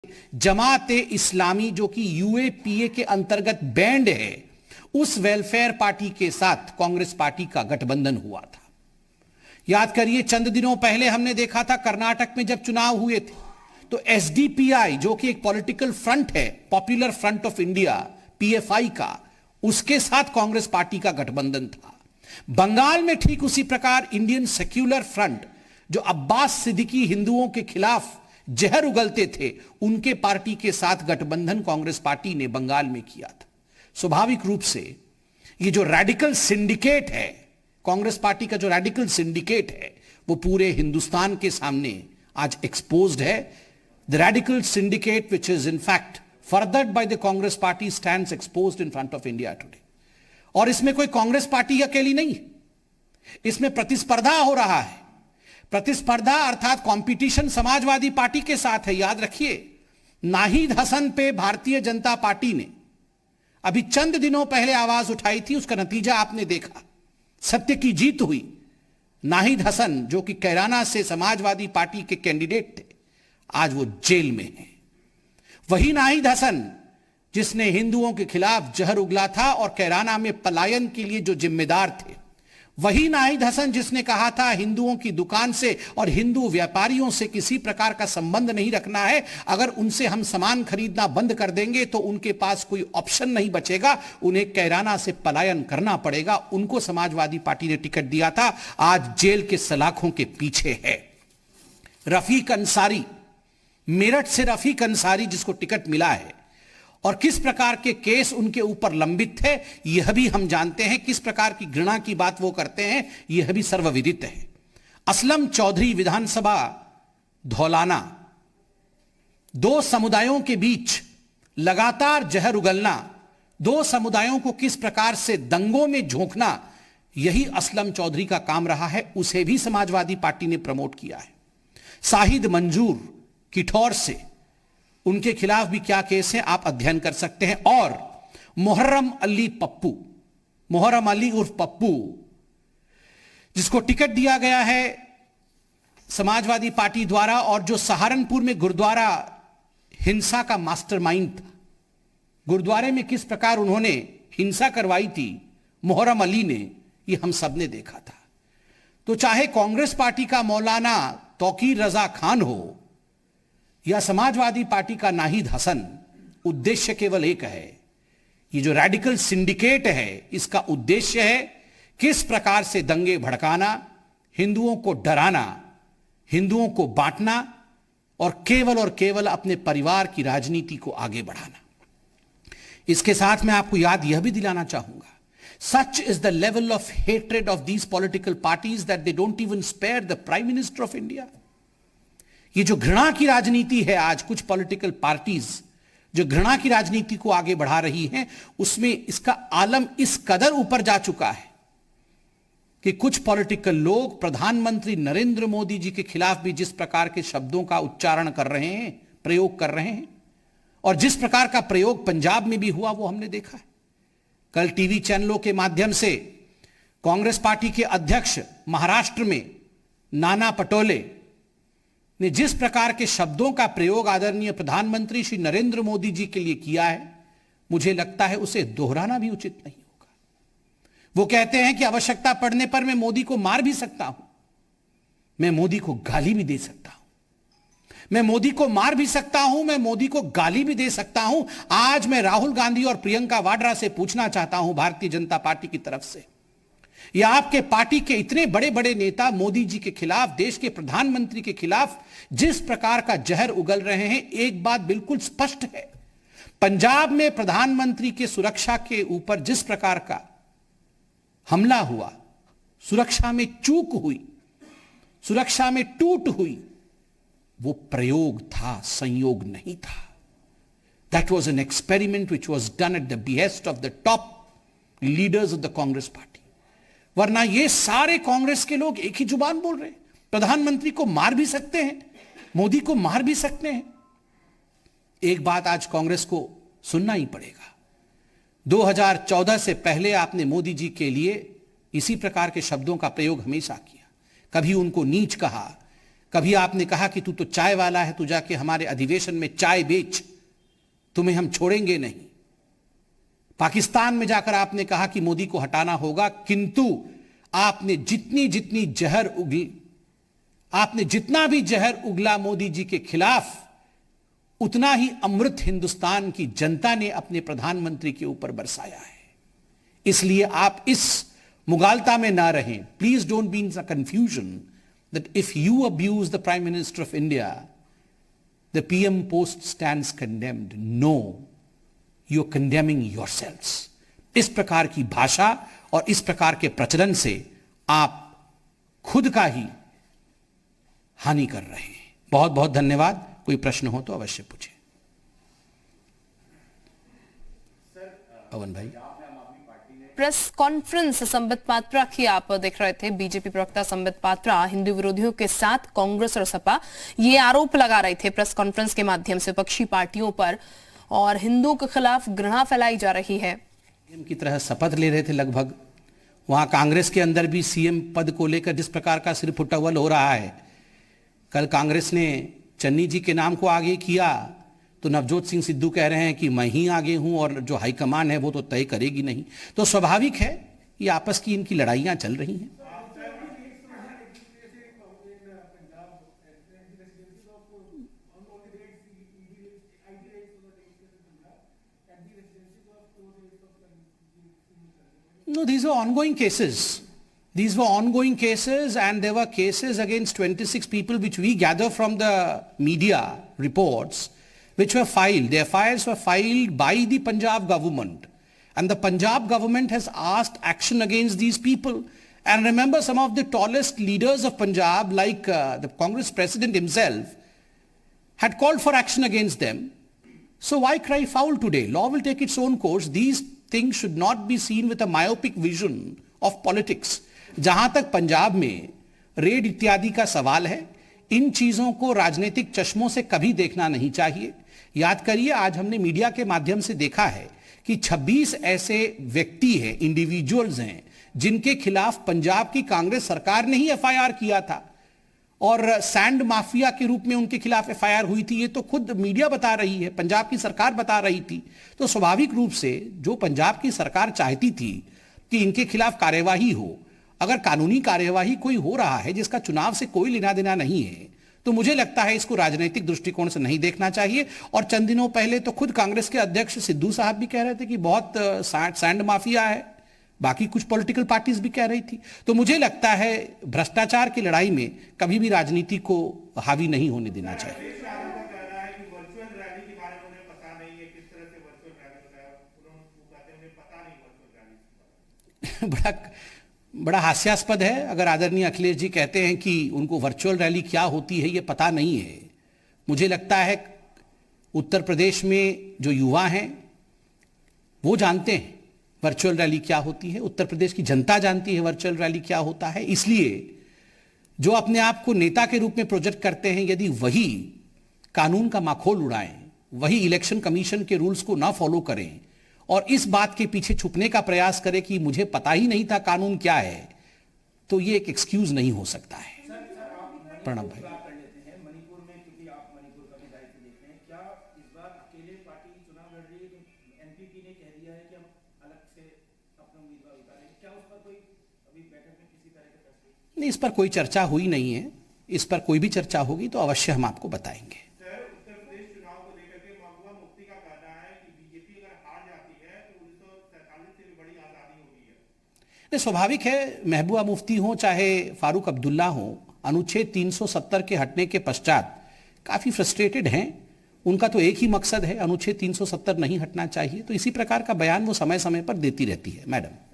जमात ए इस्लामी जो कि यूएपीए के अंतर्गत बैंड है, उस वेलफेयर पार्टी के साथ कांग्रेस पार्टी का गठबंधन हुआ था। याद करिए, चंद दिनों पहले हमने देखा था कर्नाटक में जब चुनाव हुए थे तो एसडीपीआई जो कि एक पॉलिटिकल फ्रंट है, popular front of India PFI का, उसके साथ कांग्रेस पार्टी का गठबंधन था। बंगाल में ठीक उसी प्रकार इंडियन सेक्युलर फ्रंट जो अब्बास सिद्दीकी हिंदुओं के खिलाफ जहर उगलते थे, उनके पार्टी के साथ गठबंधन कांग्रेस पार्टी ने बंगाल में किया था। स्वाभाविक रूप से ये जो रैडिकल सिंडिकेट है, कांग्रेस पार्टी का जो रैडिकल सिंडिकेट है, वो पूरे हिंदुस्तान के सामने आज एक्सपोज्ड है। The radical syndicate which is in fact furthered by the Congress party stands exposed in front of India Today. और इसमें कोई कांग्रेस पार्टी अकेली नहीं, इसमें प्रतिस्पर्धा हो रहा है। प्रतिस्पर्धा अर्थात कंपटीशन समाजवादी पार्टी के साथ है। याद रखिए, नाहिद हसन पे भारतीय जनता पार्टी ने अभी चंद दिनों पहले आवाज उठाई थी, उसका नतीजा आपने देखा, सत्य की जीत हुई। नाहिद हसन जो कि कैराना से समाजवादी पार्टी के कैंडिडेट थे, आज वो जेल में हैं। वही नाहिद हसन जिसने हिंदुओं के खिलाफ जहर उगला था और कैराना में पलायन के लिए जो जिम्मेदार थे, वही नाहिद हसन जिसने कहा था हिंदुओं की दुकान से और हिंदू व्यापारियों से किसी प्रकार का संबंध नहीं रखना है, अगर उनसे हम सामान खरीदना बंद कर देंगे तो उनके पास कोई ऑप्शन नहीं बचेगा, उन्हें कैराना से पलायन करना पड़ेगा। उनको समाजवादी पार्टी ने टिकट दिया था, आज जेल के सलाखों के पीछे है। रफीक अंसारी, मेरठ से रफीक अंसारी जिसको टिकट मिला है और किस प्रकार के केस उनके ऊपर लंबित थे यह भी हम जानते हैं, किस प्रकार की घृणा की बात वो करते हैं यह भी सर्वविदित है। असलम चौधरी विधानसभा धौलाना, दो समुदायों के बीच लगातार जहर उगलना, दो समुदायों को किस प्रकार से दंगों में झोंकना, यही असलम चौधरी का काम रहा है, उसे भी समाजवादी पार्टी ने प्रमोट किया है। साहिद मंजूर किठौर से, उनके खिलाफ भी क्या केस है आप अध्ययन कर सकते हैं। और मुहर्रम अली पप्पू, मुहर्रम अली उर्फ पप्पू, जिसको टिकट दिया गया है समाजवादी पार्टी द्वारा और जो सहारनपुर में गुरुद्वारा हिंसा का मास्टरमाइंड था, गुरुद्वारे में किस प्रकार उन्होंने हिंसा करवाई थी मुहर्रम अली ने, ये हम सब ने देखा था। तो चाहे कांग्रेस पार्टी का मौलाना तौकीर रजा खान हो या समाजवादी पार्टी का नाहिद हसन, उद्देश्य केवल एक है। ये जो रैडिकल सिंडिकेट है, इसका उद्देश्य है किस प्रकार से दंगे भड़काना, हिंदुओं को डराना, हिंदुओं को बांटना और केवल अपने परिवार की राजनीति को आगे बढ़ाना। इसके साथ मैं आपको याद यह भी दिलाना चाहूंगा, such is the level of hatred of these political parties that they don't even spare the prime minister of India. ये जो घृणा की राजनीति है, आज कुछ पॉलिटिकल पार्टीज जो घृणा की राजनीति को आगे बढ़ा रही हैं, उसमें इसका आलम इस कदर ऊपर जा चुका है कि कुछ पॉलिटिकल लोग प्रधानमंत्री नरेंद्र मोदी जी के खिलाफ भी जिस प्रकार के शब्दों का उच्चारण कर रहे हैं, प्रयोग कर रहे हैं, और जिस प्रकार का प्रयोग पंजाब में भी हुआ वो हमने देखा है। कल टीवी चैनलों के माध्यम से कांग्रेस पार्टी के अध्यक्ष महाराष्ट्र में नाना पटोले ने जिस प्रकार के शब्दों का प्रयोग आदरणीय प्रधानमंत्री श्री नरेंद्र मोदी जी के लिए किया है, मुझे लगता है उसे दोहराना भी उचित नहीं होगा। वो कहते हैं कि आवश्यकता पड़ने पर मैं मोदी को मार भी सकता हूं, मैं मोदी को गाली भी दे सकता हूं, मैं मोदी को मार भी सकता हूं, मैं मोदी को गाली भी दे सकता हूं। आज मैं राहुल गांधी और प्रियंका वाड्रा से पूछना चाहता हूं, भारतीय जनता पार्टी की तरफ से, या आपके पार्टी के इतने बड़े बड़े नेता मोदी जी के खिलाफ, देश के प्रधानमंत्री के खिलाफ जिस प्रकार का जहर उगल रहे हैं, एक बात बिल्कुल स्पष्ट है, पंजाब में प्रधानमंत्री के सुरक्षा के ऊपर जिस प्रकार का हमला हुआ, सुरक्षा में चूक हुई, सुरक्षा में टूट हुई, वो प्रयोग था, संयोग नहीं था। That was an experiment which was done at the behest of the top leaders of the Congress party. वरना ये सारे कांग्रेस के लोग एक ही जुबान बोल रहे हैं, प्रधानमंत्री को मार भी सकते हैं, मोदी को मार भी सकते हैं। एक बात आज कांग्रेस को सुनना ही पड़ेगा, 2014 से पहले आपने मोदी जी के लिए इसी प्रकार के शब्दों का प्रयोग हमेशा किया, कभी उनको नीच कहा, कभी आपने कहा कि तू तो चाय वाला है, तू जाके हमारे अधिवेशन में चाय बेच, तुम्हें हम छोड़ेंगे नहीं। पाकिस्तान में जाकर आपने कहा कि मोदी को हटाना होगा, किंतु आपने जितना भी जहर उगला मोदी जी के खिलाफ, उतना ही अमृत हिंदुस्तान की जनता ने अपने प्रधानमंत्री के ऊपर बरसाया है। इसलिए आप इस मुगालता में ना रहें। Please don't be in confusion that if you abuse the prime minister of India, the PM post stands condemned. No, you are condemning yourselves. इस प्रकार की भाषा और इस प्रकार के प्रचलन से आप खुद का ही हानि कर रहे हैं। बहुत बहुत धन्यवाद। कोई प्रश्न हो तो अवश्य पूछें। पवन भाई, प्रेस कॉन्फ्रेंस संबित पात्रा की आप देख रहे थे। बीजेपी प्रवक्ता संबित पात्रा हिंदू विरोधियों के साथ कांग्रेस और सपा ये आरोप लगा रहे थे प्रेस कॉन्फ्रेंस के माध्यम से विपक्षी पार्टियों पर, और हिंदुओं के खिलाफ घृणा फैलाई जा रही है। सीएम की तरह शपथ ले रहे थे लगभग। वहां कांग्रेस के अंदर भी सीएम पद को लेकर जिस प्रकार का सिर फुटवल हो रहा है, कल कांग्रेस ने चन्नी जी के नाम को आगे किया तो नवजोत सिंह सिद्धू कह रहे हैं कि मैं ही आगे हूं और जो हाईकमान है वो तो तय करेगी नहीं। तो स्वाभाविक है ये आपस की इनकी लड़ाइयां चल रही हैं। No, these were ongoing cases. These were ongoing cases, and there were cases against 26 people which we gather from the media reports which were filed. The FIRs were filed by the Punjab government, and the Punjab government has asked action against these people. And remember, some of the tallest leaders of Punjab, like the Congress president himself, had called for action against them. So why cry foul today? Law will take its own course. These things should not be seen with a myopic vision of politics. जहां तक पंजाब में red इत्यादि का सवाल है, इन चीजों को राजनीतिक चश्मों से कभी देखना नहीं चाहिए। याद करिए, आज हमने मीडिया के माध्यम से देखा है कि 26 ऐसे व्यक्ति हैं, इंडिविजुअल्स हैं, जिनके खिलाफ पंजाब की कांग्रेस सरकार ने ही एफआईआर किया था और सैंड माफिया के रूप में उनके खिलाफ एफआईआर हुई थी। ये तो खुद मीडिया बता रही है, पंजाब की सरकार बता रही थी। तो स्वाभाविक रूप से जो पंजाब की सरकार चाहती थी कि इनके खिलाफ कार्यवाही हो, अगर कानूनी कार्यवाही कोई हो रहा है जिसका चुनाव से कोई लेना देना नहीं है, तो मुझे लगता है इसको राजनीतिक दृष्टिकोण से नहीं देखना चाहिए। और चंद दिनों पहले तो खुद कांग्रेस के अध्यक्ष सिद्धू साहब भी कह रहे थे कि बहुत सैंड माफिया है, बाकी कुछ पॉलिटिकल पार्टीज भी कह रही थी। तो मुझे लगता है भ्रष्टाचार की लड़ाई में कभी भी राजनीति को हावी नहीं होने देना चाहिए। बड़ा हास्यास्पद है अगर आदरणीय अखिलेश जी कहते हैं कि उनको वर्चुअल रैली क्या होती है ये पता नहीं है। मुझे लगता है उत्तर प्रदेश में जो युवा हैं वो जानते हैं वर्चुअल रैली क्या होती है, उत्तर प्रदेश की जनता जानती है वर्चुअल रैली क्या होता है। इसलिए जो अपने आप को नेता के रूप में प्रोजेक्ट करते हैं, यदि वही कानून का माखोल उड़ाएं, वही इलेक्शन कमीशन के रूल्स को ना फॉलो करें और इस बात के पीछे छुपने का प्रयास करें कि मुझे पता ही नहीं था कानून क्या है, तो ये एक एक्सक्यूज नहीं हो सकता है। प्रणब भाई, मणिपुर में, क्योंकि आप मणिपुर का भी दायित्व देखते हैं, क्या इस बार अकेले पार्टी चुनाव लड़ रही है? एनपीपी ने कह दिया है कि हम अलग से अपना उम्मीदवार उतारेंगे, क्या उस पर कोई अभी बैठक में किसी तरह के फैसले? नहीं, इस पर कोई चर्चा हुई नहीं है। इस पर कोई भी चर्चा होगी तो अवश्य हम आपको बताएंगे। स्वाभाविक है, महबूबा मुफ्ती हो चाहे फारूक अब्दुल्ला हो, अनुच्छेद 370 के हटने के पश्चात काफी फ्रस्ट्रेटेड हैं। उनका तो एक ही मकसद है, अनुच्छेद 370 नहीं हटना चाहिए। तो इसी प्रकार का बयान वो समय समय पर देती रहती है। मैडम।